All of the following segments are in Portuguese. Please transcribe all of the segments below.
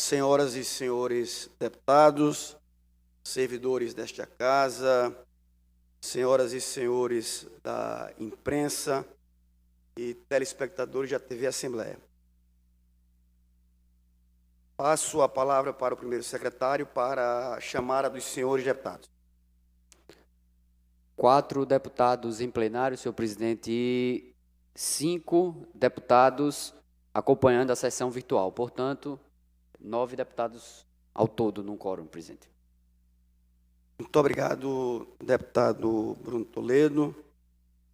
Senhoras e senhores deputados, servidores desta casa, senhoras e senhores da imprensa e telespectadores da TV Assembleia. Passo a palavra para o primeiro secretário para a chamada dos senhores deputados. 4 deputados em plenário, senhor presidente, e 5 deputados acompanhando a sessão virtual. Portanto, 9 deputados ao todo no quórum, presidente. Muito obrigado, deputado Bruno Toledo.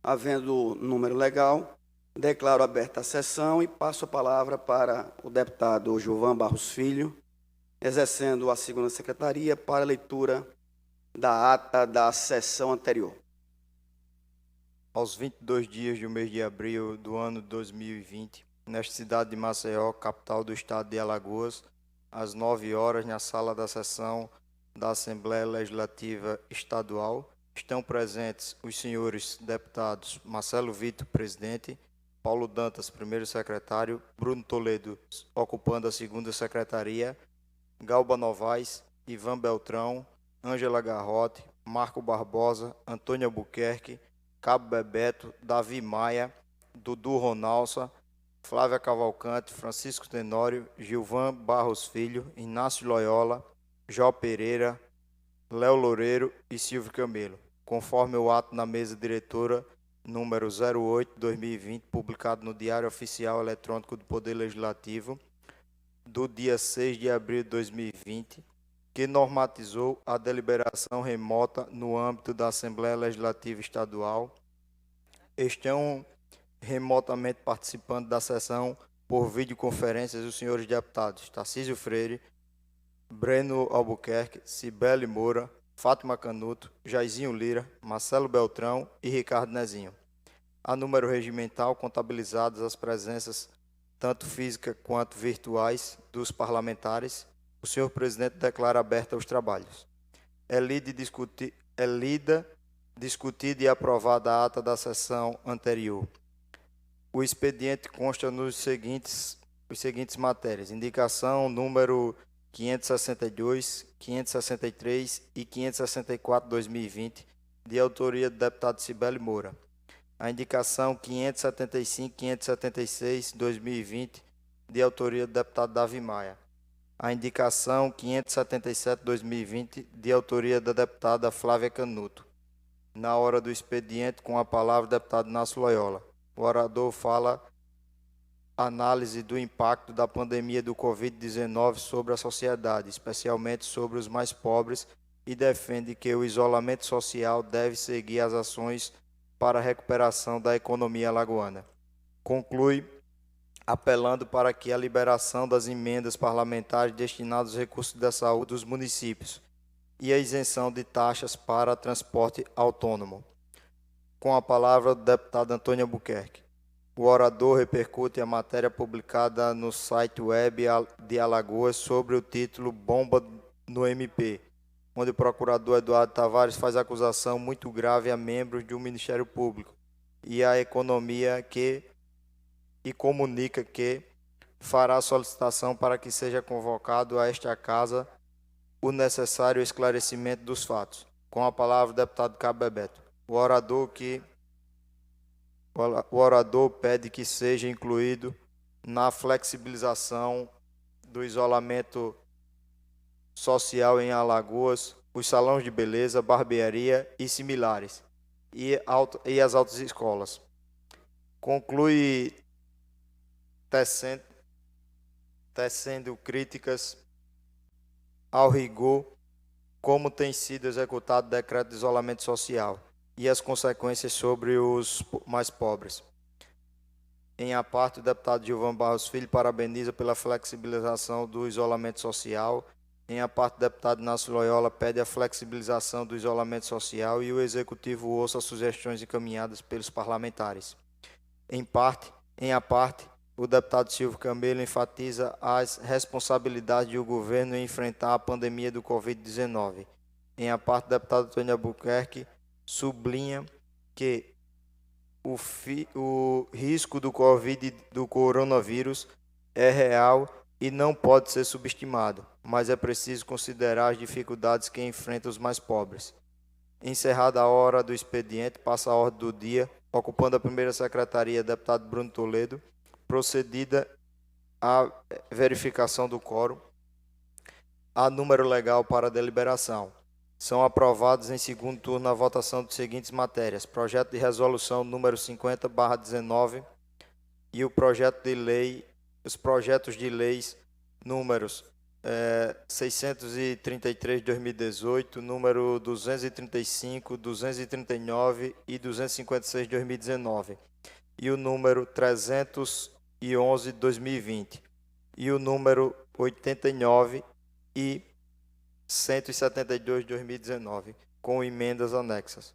Havendo número legal, declaro aberta a sessão e passo a palavra para o deputado Gilvan Barros Filho, exercendo a segunda secretaria para a leitura da ata da sessão anterior. Aos 22 dias do mês de abril do ano 2020, nesta cidade de Maceió, capital do estado de Alagoas, às 9 horas, na sala da sessão da Assembleia Legislativa Estadual, estão presentes os senhores deputados Marcelo Vitor, presidente, Paulo Dantas, primeiro secretário, Bruno Toledo, ocupando a segunda secretaria, Galba Novaes, Ivan Beltrão, Ângela Garrote, Marco Barbosa, Antônio Albuquerque, Cabo Bebeto, Davi Maia, Dudu Ronalça, Flávia Cavalcante, Francisco Tenório, Gilvan Barros Filho, Inácio Loyola, Jó Pereira, Léo Loureiro e Silvio Camelo, conforme o ato na mesa diretora número 08/2020, publicado no Diário Oficial Eletrônico do Poder Legislativo, do dia 6 de abril de 2020, que normatizou a deliberação remota no âmbito da Assembleia Legislativa Estadual. Estão remotamente participando da sessão por videoconferências os senhores deputados Tarcísio Freire, Breno Albuquerque, Cibele Moura, Fátima Canuto, Jairzinho Lira, Marcelo Beltrão e Ricardo Nezinho. A número regimental, contabilizadas as presenças, tanto física quanto virtuais, dos parlamentares, o senhor presidente declara aberta os trabalhos. É lida, discutida e aprovada a ata da sessão anterior. O expediente consta nos seguintes matérias: indicação número 562, 563 e 564/2020, de autoria do deputado Cibele Moura. A indicação 575, 576, 2020, de autoria do deputado Davi Maia. A indicação 577, 2020, de autoria da deputada Flávia Canuto. Na hora do expediente, com a palavra o deputado Inácio Loyola. O orador fala análise do impacto da pandemia do Covid-19 sobre a sociedade, especialmente sobre os mais pobres, e defende que o isolamento social deve seguir as ações para a recuperação da economia alagoana. Conclui apelando para que a liberação das emendas parlamentares destinadas aos recursos da saúde dos municípios e a isenção de taxas para transporte autônomo. Com a palavra do deputado Antônio Albuquerque. O orador repercute a matéria publicada no site web de Alagoas sobre o título Bomba no MP, onde o procurador Eduardo Tavares faz acusação muito grave a membros do Ministério Público e à economia e comunica que fará solicitação para que seja convocado a esta casa o necessário esclarecimento dos fatos. Com a palavra o deputado Cabo Bebeto. O orador pede que seja incluído na flexibilização do isolamento social em Alagoas os salões de beleza, barbearia e similares, e as autoescolas. Conclui tecendo críticas ao rigor como tem sido executado o decreto de isolamento social e as consequências sobre os mais pobres. Em a parte, o deputado Gilvan Barros Filho parabeniza pela flexibilização do isolamento social. Em a parte, o deputado Inácio Loyola pede a flexibilização do isolamento social e o Executivo ouça as sugestões encaminhadas pelos parlamentares. Em a parte, o deputado Silvio Camelo enfatiza as responsabilidades do governo em enfrentar a pandemia do Covid-19. Em a parte, o deputado Antônio Albuquerque sublinha que o risco do coronavírus é real e não pode ser subestimado, mas é preciso considerar as dificuldades que enfrentam os mais pobres. Encerrada a hora do expediente, passa a ordem do dia, ocupando a primeira secretaria, deputado Bruno Toledo, procedida a verificação do quórum, há número legal para a deliberação. São aprovados em segundo turno a votação de seguintes matérias: projeto de resolução número 50/19 e o projeto de lei, os projetos de leis números 633 de 2018, número 235, 239 e 256 de 2019, e o número 311 de 2020, e o número 89 e 172 de 2019, com emendas anexas.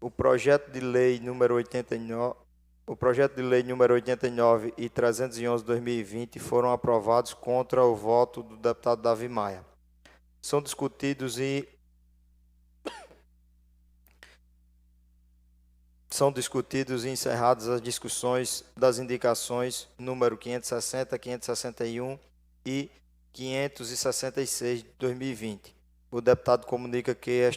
O projeto de lei número 89 e 311 de 2020 foram aprovados contra o voto do deputado Davi Maia. São discutidos e encerradas as discussões das indicações número 560, 561 e 566 de 2020. O deputado comunica que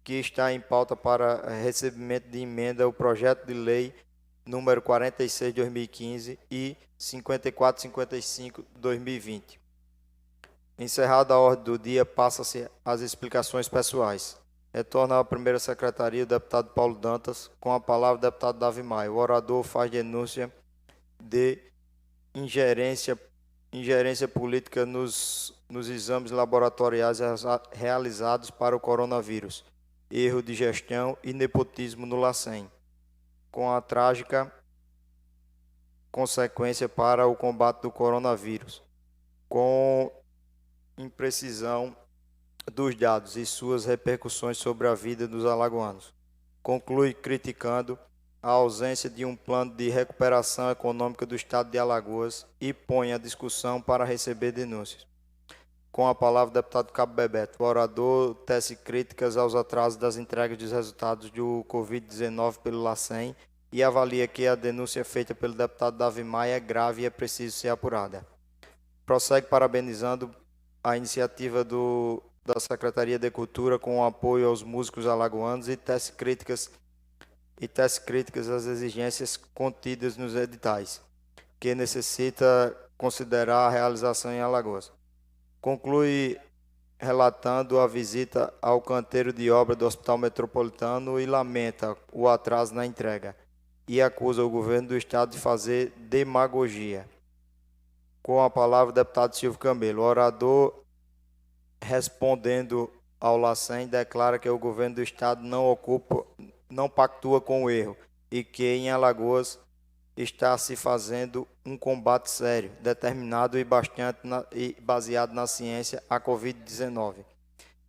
está em pauta para recebimento de emenda o projeto de lei número 46 de 2015 e 5455 de 2020. Encerrada a ordem do dia, passa-se às explicações pessoais. Retorna à primeira secretaria o deputado Paulo Dantas, com a palavra o deputado Davi Maia. O orador faz denúncia de ingerência política nos exames laboratoriais realizados para o coronavírus, erro de gestão e nepotismo no LACEN, com a trágica consequência para o combate do coronavírus, com imprecisão dos dados e suas repercussões sobre a vida dos alagoanos. Conclui criticando a ausência de um plano de recuperação econômica do Estado de Alagoas e põe a discussão para receber denúncias. Com a palavra o deputado Cabo Bebeto. O orador tece críticas aos atrasos das entregas dos resultados do Covid-19 pelo LACEN e avalia que a denúncia feita pelo deputado Davi Maia é grave e é preciso ser apurada. Prossegue parabenizando a iniciativa da Secretaria de Cultura com o apoio aos músicos alagoanos e tece críticas às exigências contidas nos editais, que necessita considerar a realização em Alagoas. Conclui relatando a visita ao canteiro de obra do Hospital Metropolitano e lamenta o atraso na entrega e acusa o governo do Estado de fazer demagogia. Com a palavra o deputado Silvio Camelo. O orador, respondendo ao LACEN, declara que o governo do Estado não pactua com o erro e que em Alagoas está se fazendo um combate sério, determinado e baseado na ciência à Covid-19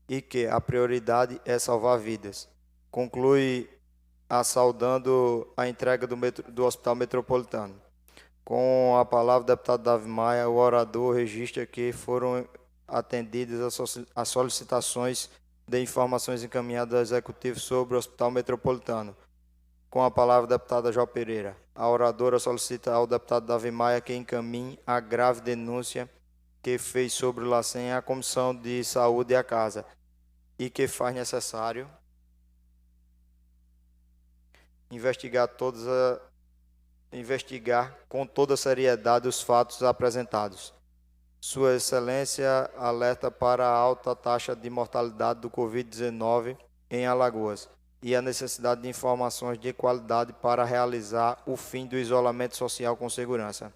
e que a prioridade é salvar vidas. Conclui saudando a entrega do Hospital Metropolitano. Com a palavra o deputado Davi Maia, o orador registra que foram atendidas as solicitações de informações encaminhadas ao Executivo sobre o Hospital Metropolitano. Com a palavra, a deputada Jó Pereira. A oradora solicita ao deputado Davi Maia que encaminhe a grave denúncia que fez sobre o LACEN à Comissão de Saúde e à Casa e que faz necessário investigar com toda a seriedade os fatos apresentados. Sua Excelência alerta para a alta taxa de mortalidade do Covid-19 em Alagoas e a necessidade de informações de qualidade para realizar o fim do isolamento social com segurança.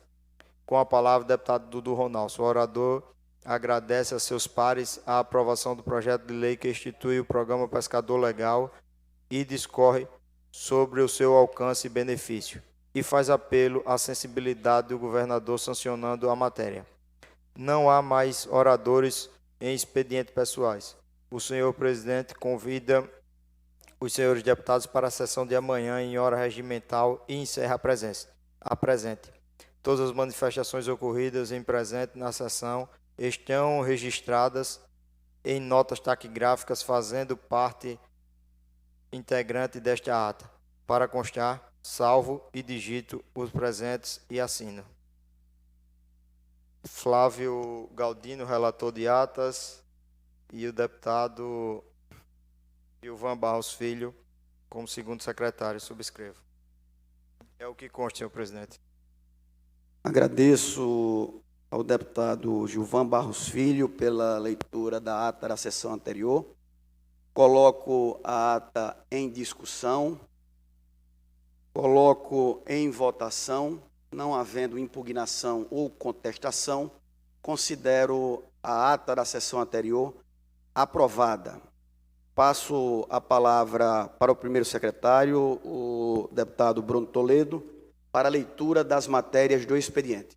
Com a palavra, o deputado Dudu Ronaldo. O orador agradece a seus pares a aprovação do projeto de lei que institui o Programa Pescador Legal e discorre sobre o seu alcance e benefício, e faz apelo à sensibilidade do governador sancionando a matéria. Não há mais oradores em expediente pessoais. O senhor presidente convida os senhores deputados para a sessão de amanhã em hora regimental e encerra a presente. Todas as manifestações ocorridas em presente na sessão estão registradas em notas taquigráficas fazendo parte integrante desta ata. Para constar, salvo e digito os presentes e assino. Flávio Galdino, relator de atas, e o deputado Gilvan Barros Filho, como segundo secretário. Subscrevo. É o que consta, senhor presidente. Agradeço ao deputado Gilvan Barros Filho pela leitura da ata da sessão anterior. Coloco a ata em discussão. Coloco em votação. Não havendo impugnação ou contestação, considero a ata da sessão anterior aprovada. Passo a palavra para o primeiro secretário, o deputado Bruno Toledo, para a leitura das matérias do expediente.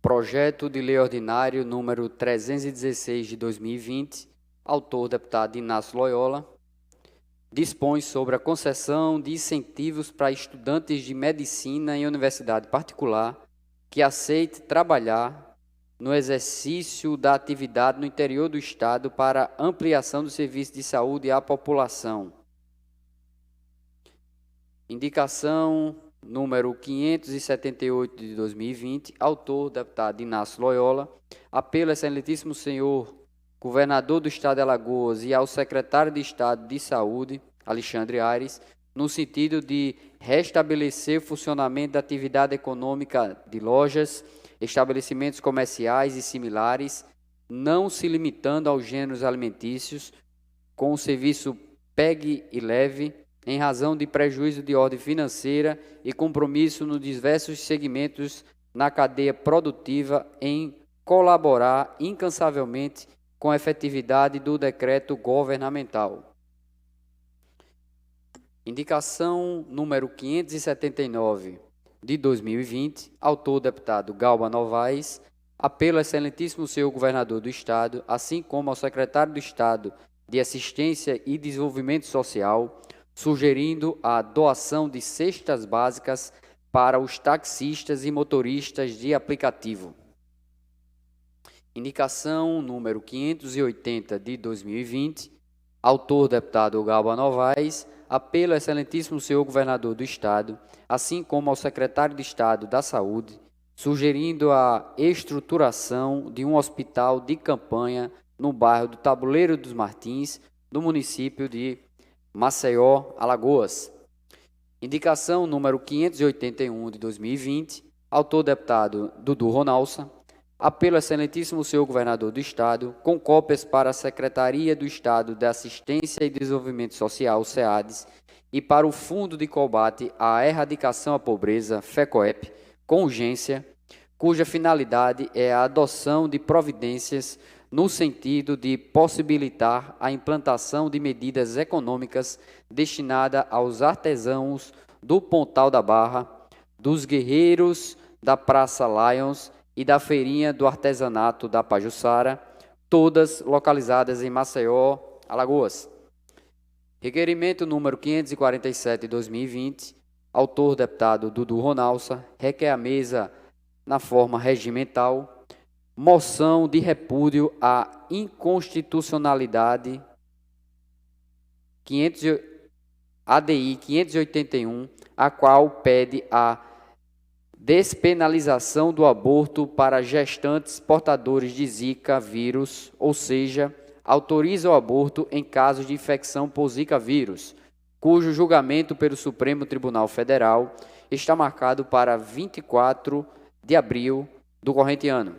Projeto de Lei Ordinário número 316 de 2020, autor deputado Inácio Loyola, dispõe sobre a concessão de incentivos para estudantes de medicina em universidade particular que aceite trabalhar no exercício da atividade no interior do Estado para ampliação do serviço de saúde à população. Indicação número 578 de 2020, autor deputado Inácio Loyola, apelo ao excelentíssimo senhor governador do Estado de Alagoas e ao secretário de Estado de Saúde, Alexandre Aires, no sentido de restabelecer o funcionamento da atividade econômica de lojas, estabelecimentos comerciais e similares, não se limitando aos gêneros alimentícios, com o serviço PEG e leve, em razão de prejuízo de ordem financeira e compromisso nos diversos segmentos na cadeia produtiva em colaborar incansavelmente com a efetividade do decreto governamental. Indicação número 579 de 2020, autor deputado Galba Novaes, apelo ao excelentíssimo senhor governador do Estado, assim como ao secretário do Estado de Assistência e Desenvolvimento Social, sugerindo a doação de cestas básicas para os taxistas e motoristas de aplicativo. Indicação número 580 de 2020, autor deputado Galba Novaes, apelo ao excelentíssimo senhor governador do Estado, assim como ao secretário de Estado da Saúde, sugerindo a estruturação de um hospital de campanha no bairro do Tabuleiro dos Martins, no município de Maceió, Alagoas. Indicação número 581 de 2020, autor deputado Dudu Ronalça, apelo ao excelentíssimo senhor governador do Estado, com cópias para a Secretaria do Estado de Assistência e Desenvolvimento Social, SEADES, e para o Fundo de Combate à Erradicação à Pobreza, FECOEP, com urgência, cuja finalidade é a adoção de providências no sentido de possibilitar a implantação de medidas econômicas destinadas aos artesãos do Pontal da Barra, dos guerreiros da Praça Lions e da Feirinha do Artesanato da Pajuçara, todas localizadas em Maceió, Alagoas. Requerimento número 547 de 2020, autor deputado Dudu Ronalça, requer à mesa, na forma regimental, moção de repúdio à inconstitucionalidade ADI 581, a qual pede a despenalização do aborto para gestantes portadores de Zika vírus, ou seja, autoriza o aborto em casos de infecção por Zika vírus, cujo julgamento pelo Supremo Tribunal Federal está marcado para 24 de abril do corrente ano.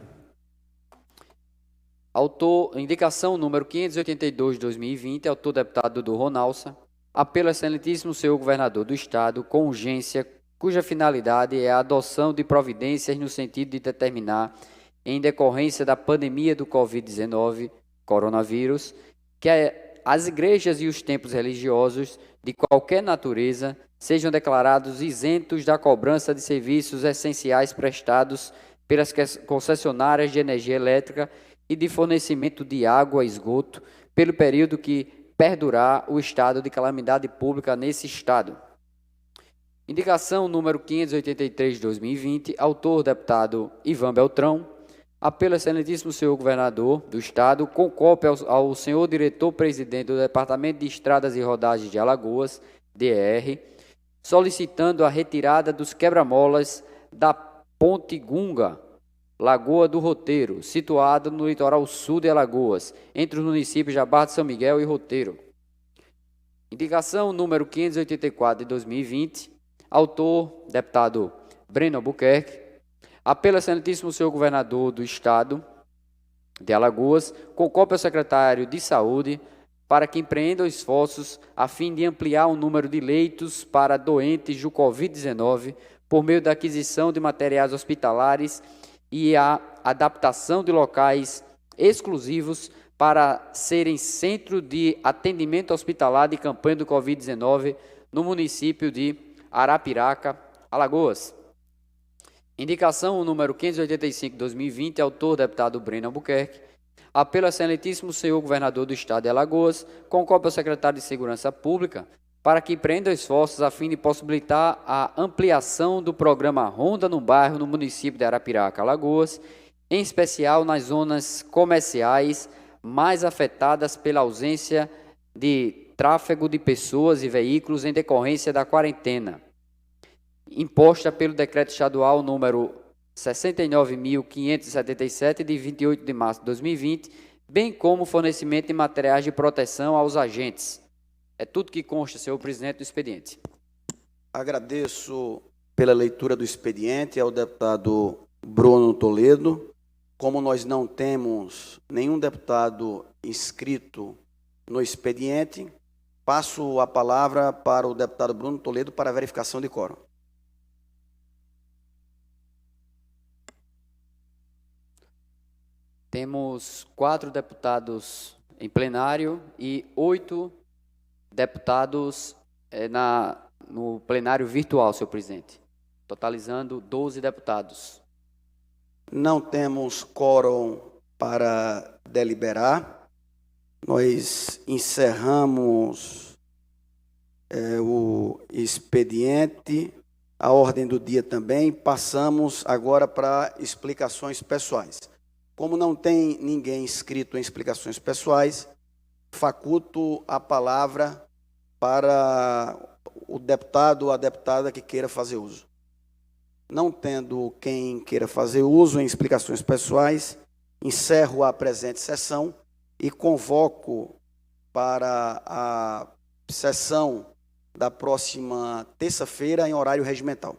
Indicação número 582 de 2020, autor deputado Dudu Ronalça, apelo ao excelentíssimo senhor governador do Estado, com urgência, cuja finalidade é a adoção de providências no sentido de determinar, em decorrência da pandemia do Covid-19, coronavírus, que as igrejas e os templos religiosos de qualquer natureza sejam declarados isentos da cobrança de serviços essenciais prestados pelas concessionárias de energia elétrica e de fornecimento de água e esgoto pelo período que perdurar o estado de calamidade pública nesse estado. Indicação número 583 de 2020, autor deputado Ivan Beltrão, apelo ao excelentíssimo senhor governador do Estado, com cópia ao senhor diretor-presidente do Departamento de Estradas e Rodagens de Alagoas, DER, solicitando a retirada dos quebra-molas da Ponte Gunga, Lagoa do Roteiro, situado no litoral sul de Alagoas, entre os municípios de Barra de São Miguel e Roteiro. Indicação número 584 de 2020, autor, deputado Breno Albuquerque. Apelo ao excelentíssimo senhor governador do Estado de Alagoas, com cópia ao secretário de Saúde, para que empreenda esforços a fim de ampliar o número de leitos para doentes do Covid-19 por meio da aquisição de materiais hospitalares e a adaptação de locais exclusivos para serem centro de atendimento hospitalar de campanha do Covid-19 no município de Arapiraca, Alagoas. Indicação número 585 de 2020, autor deputado Breno Albuquerque. Apelo ao excelentíssimo senhor governador do Estado de Alagoas, com cópia ao secretário de Segurança Pública, para que empreenda esforços a fim de possibilitar a ampliação do programa Ronda no Bairro no município de Arapiraca, Alagoas, em especial nas zonas comerciais mais afetadas pela ausência de tráfego de pessoas e veículos em decorrência da quarentena, imposta pelo Decreto Estadual número 69.577, de 28 de março de 2020, bem como fornecimento de materiais de proteção aos agentes. É tudo que consta, senhor presidente, do expediente. Agradeço pela leitura do expediente ao deputado Bruno Toledo. Como nós não temos nenhum deputado inscrito no expediente, passo a palavra para o deputado Bruno Toledo para a verificação de quórum. Temos 4 deputados em plenário e 8 deputados no plenário virtual, senhor presidente, totalizando 12 deputados. Não temos quórum para deliberar. Nós encerramos o expediente, a ordem do dia também. Passamos agora para explicações pessoais. Como não tem ninguém inscrito em explicações pessoais, faculto a palavra para o deputado ou a deputada que queira fazer uso. Não tendo quem queira fazer uso em explicações pessoais, encerro a presente sessão e convoco para a sessão da próxima terça-feira em horário regimental.